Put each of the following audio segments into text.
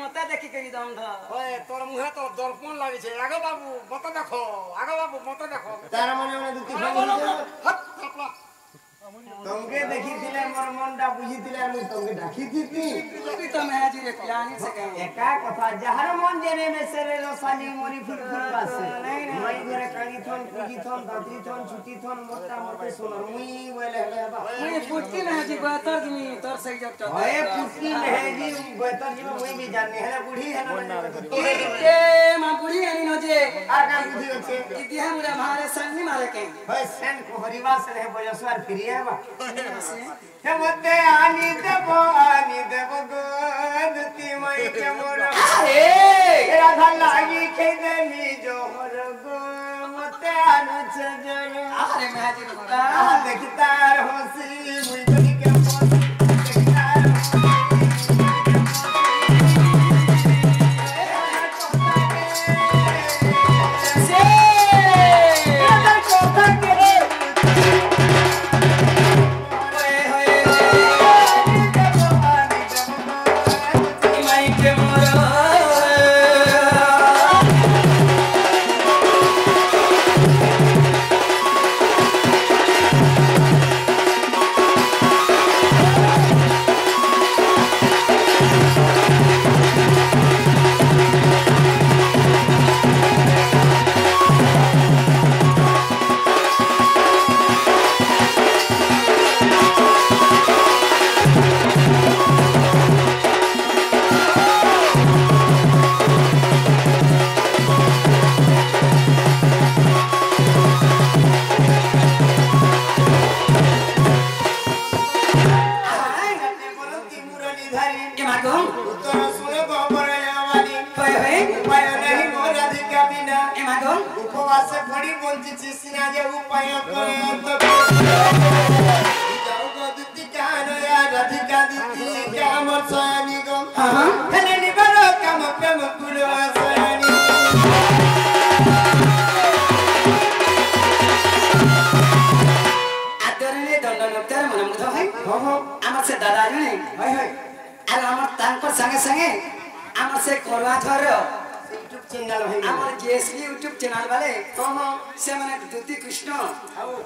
मत देखी करी दम धर ओए तोर मुहे तो दर्पण लागे छे आगो बाबू मत देखो आगो बाबू मत देखो तारा मने मने दुती हट चपला तंगे देखी दिले मोर मनडा बुझी दिले मु तंगे डाकी दीती तू तो मैं आज रे प्लानिंग से कह एका कथा जहर मन जेने में सेरे रसाली मोरी फुल पासे मई घरे कानी थन पूजी थन दादी थन छुटी थन मोटा मोटे सोनर मुई बोले हले बा मैं पुटकी में जी बतर दिनी तोर सही जब चल ओए पुटकी मेहदी बेतर जी मुई भी जाने हले बूढ़ी है ना ए मां बुढ़ी आनी न जे आ का बुद्धि होचे इतिहा मुरा मारे संग नहीं मारे के भाई सेन को हरिवा से है बजसवार फिरिया बा हे मते आनी देबो गोदती मई के मोर ए राधा लागी खेदनी जो मोर गो मते आनु छजर अरे मैं जी बता देखतार होसी मुई बनी के पोस देखतार उपवास पड़ी बोलती छी सिना जे उपाय करत जाऊ गदती कान या राधिका दीती काम सयानी गो हेले निबर काम प्रेम कुलो सयानी आदरले दंडनोत्तर मनमुग्ध है आमर से दादा जने हाय हाय आर आमर तांकर संगे संगे आमर से करवा थर यूट्यूब चैनल है आमर जेएसबी यूट्यूब चैनल वाले से माने दुती कृष्ण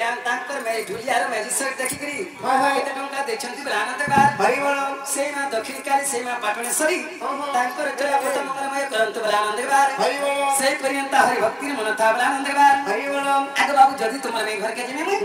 एम तांकर में ढुलियार मैजिस्ट्रेट देखि करी हाय हाय एते टंका देखछंती ब्राह्मण देबार हरि बोल से ना दक्षिण काली से मा पाटणेश्वरी तांकर जला प्रथम मंगलमय करंत ब्राह्मण देबार हरि बोल से पर्यंत हरि भक्ति मन था ब्राह्मण देबार हरि बोल आगे बाबू जदी तुमर में घर के जने में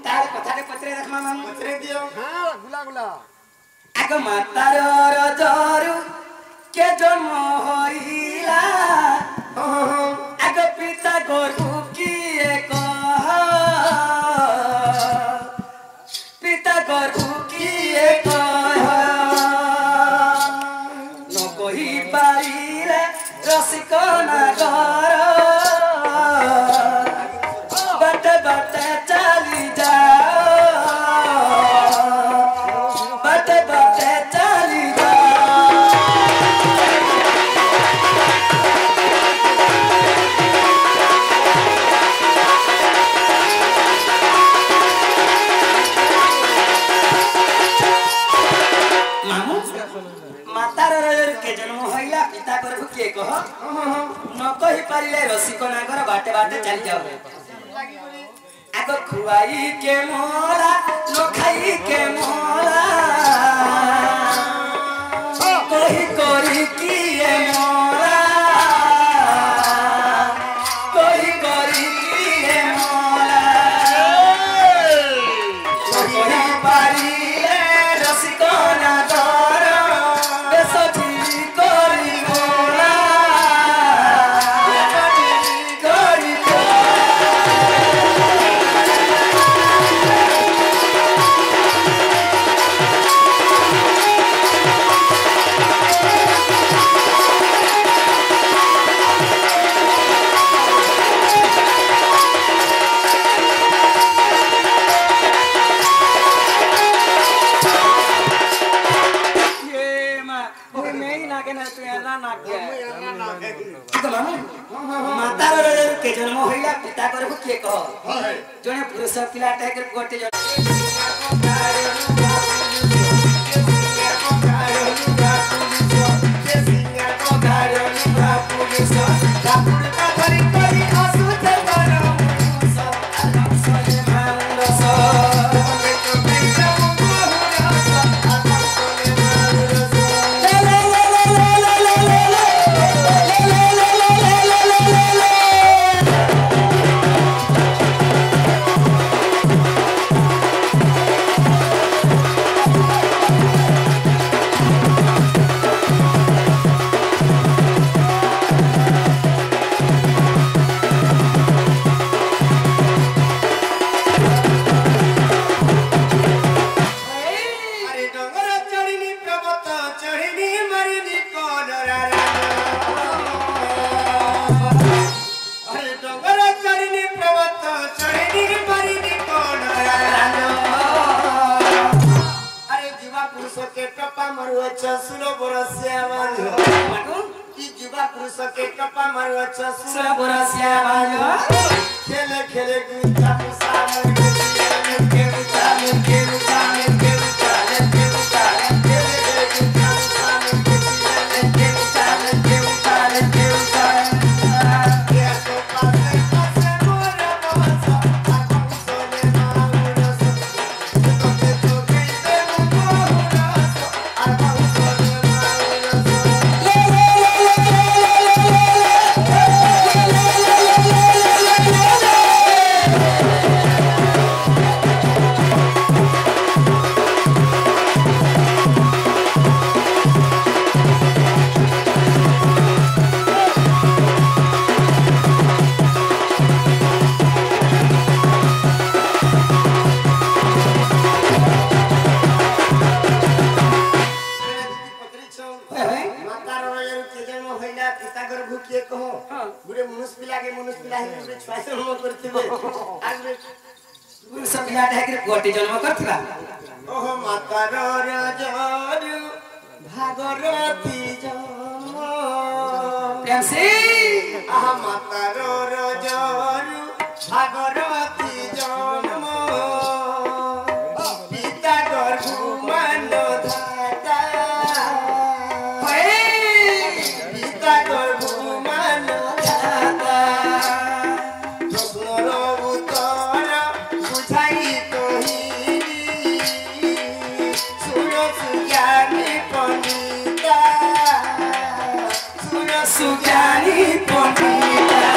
तारे कथारे पत्रे रखमा माम पत्रे दियो हां गुला गुला आगे मातार रजरु के जन्म होइला आगे पिता गरु किए कह पिता गरु किए कह न कहि पाइले रसिक नगर बटे बटे चली जा बटे बटे चली जा मातार के जन्म होइला पिता गर्भ के कह न कहि पारिले रसिक नागर बाटे बाटे चली जाओ आग खुआई के मोला न खाई के मोला कहि करी किए मोला कहि करी किए मोला कहि पारिले रसिक नागर मातार के जन्म होइला पिता गर्भ के कह जने पुरुष पिलाटा के गोटे खेले खेले गुंजा जन्म करथिबा ओहो मातार राजरू भागरथी जन्म प्रेम से आहा मातार राजरू भागरथी जन्म पिता गर्भु मान धाता पिता गर्भु मान धाता प्रश्नर उत्तर बुझाई सुज्ञानी पंडिता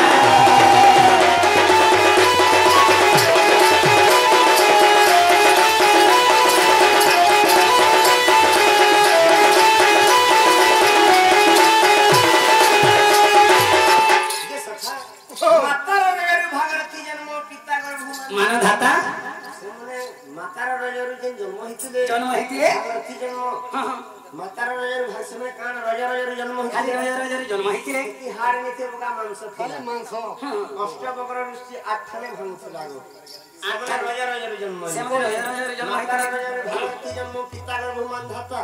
भागरथी जन्म पिता मान धाता मातार रजरू जन्म हितले भागरथी जन्म मातार रजर भाषा में कान रजर जन्म खाली रजर जन्म हिते हार नीते बगा मांस खाली मांस अष्ट बकर ऋषि आठने भंस लागो आठ रजर जन्म सेमन रजर जन्म मातार रजर भागरथी जन्म पिता गर्भ मान धाता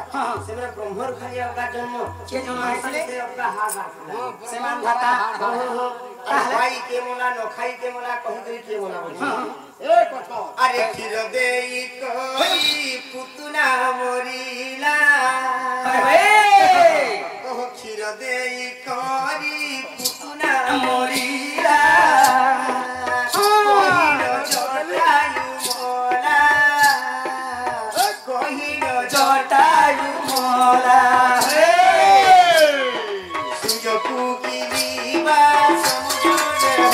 सेमन ब्रह्मर खाली अबगा जन्म के जन्म हितले से अबगा हा सेमन धाता खाई के मोला न खाई के मोला कहि दे के मोला बोली ए कथा अरे खीर देई कोई पुतुना मोरीला कहो क्षीर देई करी पुतुना मोरीला कहिनो जटायु मोला सुजकु गिरिबा समुद्र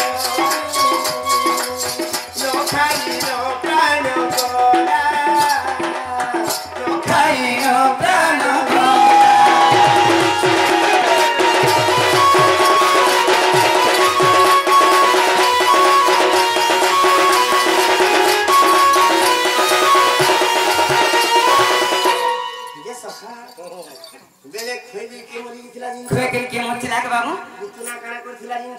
नो खाई नो प्राण गोला नो खाई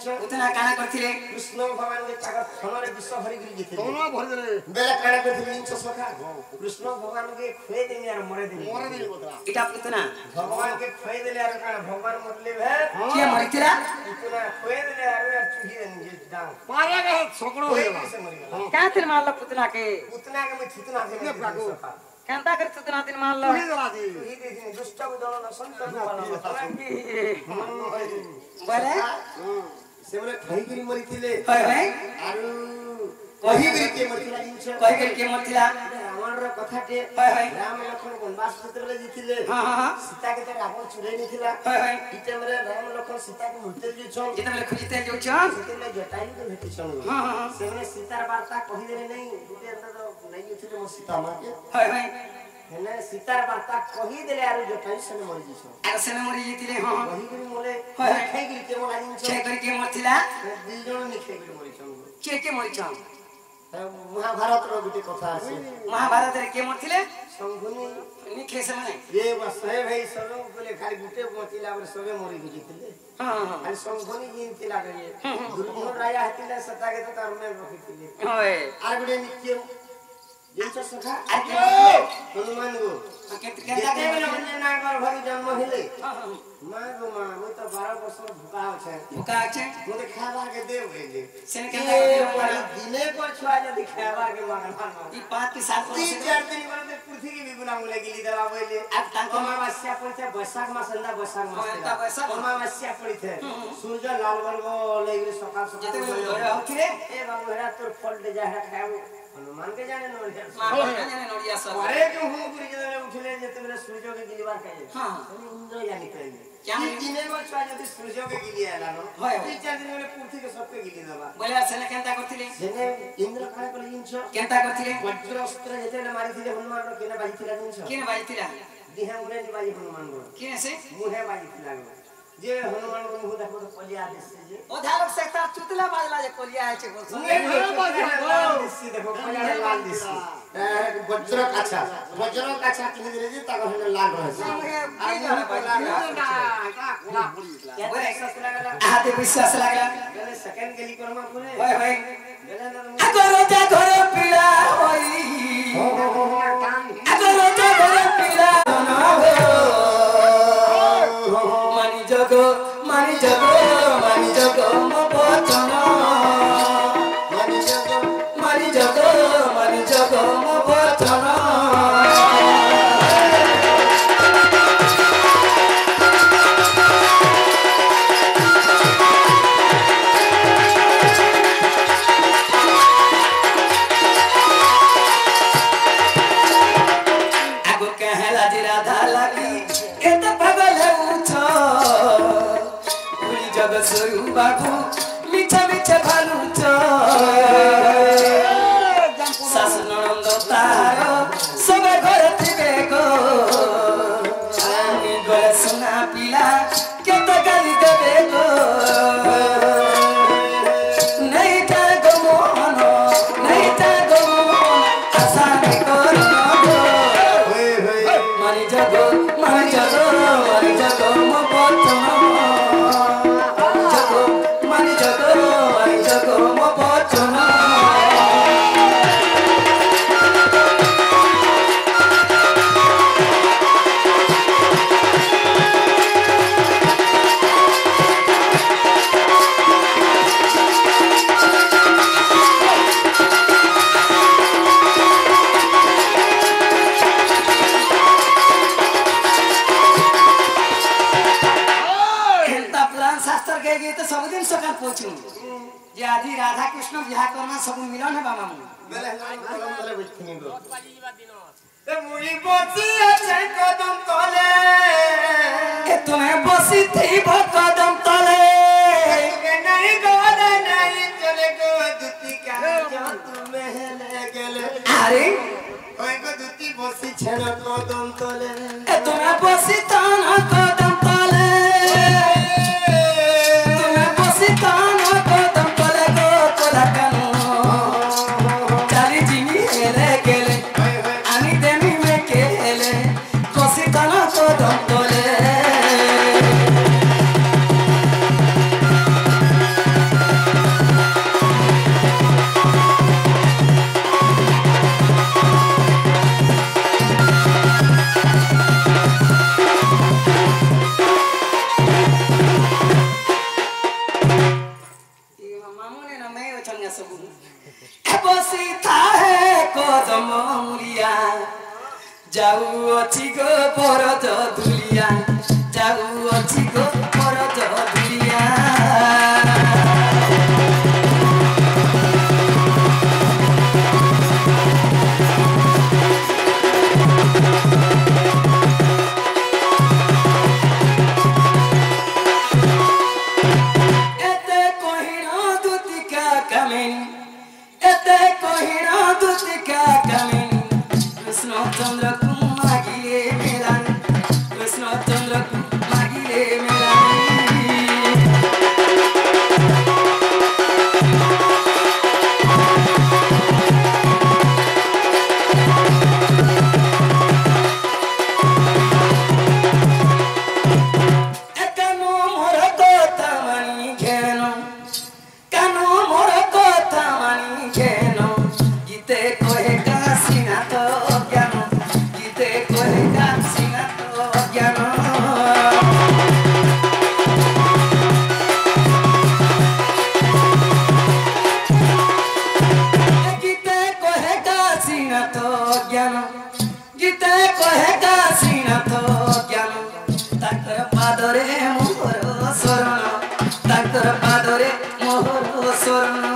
ଜିନିଷ ପୁତନା କାଣା କରିଥିଲେ କୃଷ୍ଣ ଭଗବାନ କେ ତାଙ୍କ ଥନରେ ବିଷ ଭରି ଗିରି ଜିଥିଲେ କଣ ଭରି ଦେଲେ ବେଲେ କାଣା କରିଥିଲେ ଜିନିଷ ସଖା କୃଷ୍ଣ ଭଗବାନ କେ ଖୁଏ ଦେନି ଆର ମରେ ଦେନି କଥା ଏଟା ପୁତନା ଭଗବାନ କେ ଖୁଏ ଦେଲେ ଆର କାଣା ଭଗବାନ ମରଲେ ଭେ କିଏ ମରିଥିଲା ପୁତନା ଖୁଏ ଦେଲେ ଆର ଚୁହି ଦେନି ଯେ ଦାও ପାରା गे छकड़ो ଖୁଏ होगा से मरि गला क्या तिर मारल पुतना के पुतना के मैं थुतना से प्रागु। केंता कर पुतना दिन मारल तुही जला दी ही दे दुष्ट को दलन संत को बोले से बोले खई गिरी मरिथिले होय भाई आरु कही गिरी के मरिथिला जिंस कहि कर के मरथिला रावण रो कथाटे होय होय राम लक्ष्मण वनवास जेतेबेले जिथिले हां हां सीता के ते रावण चुरे निथिला होय होय इते मरे राम लक्ष्मण सीता के मुते जे छन जेते बेले खुजिते जाउ छ जेतेबेले जटायु के भेटि छन हां हां सेने सीतार वार्ता कहि देले नहीं गुटे अंदर तो नहीं जिथिले मो सीता मां के होय होय हेने सीतार वार्ता कहि देले आरु जटायु सने मरि जे छन आर सेने मरि जितिले हां कहि गिरी मोले होय। खाई गिरी के मोला जिंस छे कर के मरथिला दी जण निखे गिरी मरि छन के मरि छ महाभारत रो गुटे कथा আছে महाभारत रे के मरथिले संघुनी निखे से माने ये बस है भाई सब बोले खाली गुटे मतिला पर सबे मरि गिजिथिले हां हां खाली संघुनी जिनती लागे दुर्योधन राजा हतिले सता के तो तार में रखिथिले होय आर गुटे नित्य जिनस सखा हनुमान गो केंता केते के बेले अंजना कर भरी जन्म हेले हां हां मां गो मां मु तो 12 वर्ष भूखा छै भूखा छै मु तो खावा के देव हेले सेने के केंता दिने को छुआ जदी खावा के मांगना ई 5 की 7 तीन वर्ष चार दिन पर पृथ्वी की गुलाम लेगिली देवा बोले अब तांको अमावस्या पड़ते बैसाख मास अंदा बैसाख मास अंदा बैसाख अमावस्या पड़ते सूर्य लाल बलगो लेगिली सकाळ जेते सकाळ बेले घरे होथिले ए बाबू हेरा तोर फल दे जा हेरा खाओ हनुमान के जाने नोरिया मां जाने नोडिया सब अरे जो हूं गुरु जी ने उठले जेते बेले सूर्य के गिलीबार खाए हां इंद्र या निकले क्या तीन दिने में छुआ जदी सूर्य के गिली आला नो होय। तीन चार दिन में पृथ्वी के सबके गिली देवा बोले सेने केंता करथिले जेने इंद्र काय कर जिंस केंता करथिले वज्र अस्त्र जेते मारिथिले हनुमान रो केने बाजिथिला जिंस केने बाजितिला दिहा उड़े बाजी हनुमान गो केने से मुहे बाजिथिला गो जे हनुमान को मुह देखो तो पलिया देश जे ओ धारक से ता चुतला बाजला जे कोलिया है छे बोल देखो पलिया लाल दिस वज्र काछा किने दे जे ता कहले लाल रहे आते विश्वास लागला गले सेकंड गेली करमा पुने होय होय गले अगरो जा घर पीड़ा होई अगरो जा घर पीड़ा ना हो मानी जगो मानी जगो मानी जगो मो बचन मानी जगो मो बचन आगो कहला जी राधा लागी केत पगल उछो भूली जग सोयु बाबू मिछ मिछ भालुछो सासु ननंद तार सब घर थिबे गो आनी गले सुना पिला केत गाली देबे गो नहीं जागो मोहन नहीं जागो मोहन आशा नहीं करू मानी जगो मो बचन जगो मानी जगो मो बचन केंता पुराण शास्त्र के गीत सब दिन सकाळ पहुंचू जे आदि राधा कृष्ण बियाह करना सब मिलन है बाबा बेले कलम तले बैठनी गो ते मुई बसी আছে कदम तले ए तुम्हें बसी थी कदम तले के नहीं गोद नहीं चले गो दुती का जो तुम्हें ले गेले अरे ओए गो दुती बसी छेड़ कदम तले ए तुम्हें बसी ताना कदम तले तुम्हें बसी ताना कदम तले गो कोला कानो चाली जिनी हेले गेले आनी देमी में केले बसी ताना कदम तले কদম মুলিয়া যাউଅଛି গো পরজ দুলিয়া যাউଅଛି গো পরজ দুলিয়া Chandra Kumagile Milan, Krishna Chandra Kumagile Milan. Ekano mora kotha mani kheno, kano mora kotha mani kheno, gite kohe kasina to. Padore mohoro sorno, takar padore mohoro sorno.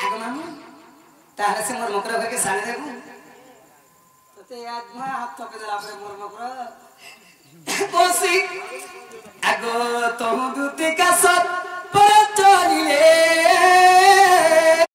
Ago mamu, tahale se mor mokra ke sane debu. To te agma hat to ke dala apre mor mokra. Kosi, ago to dute ka sat par chalile.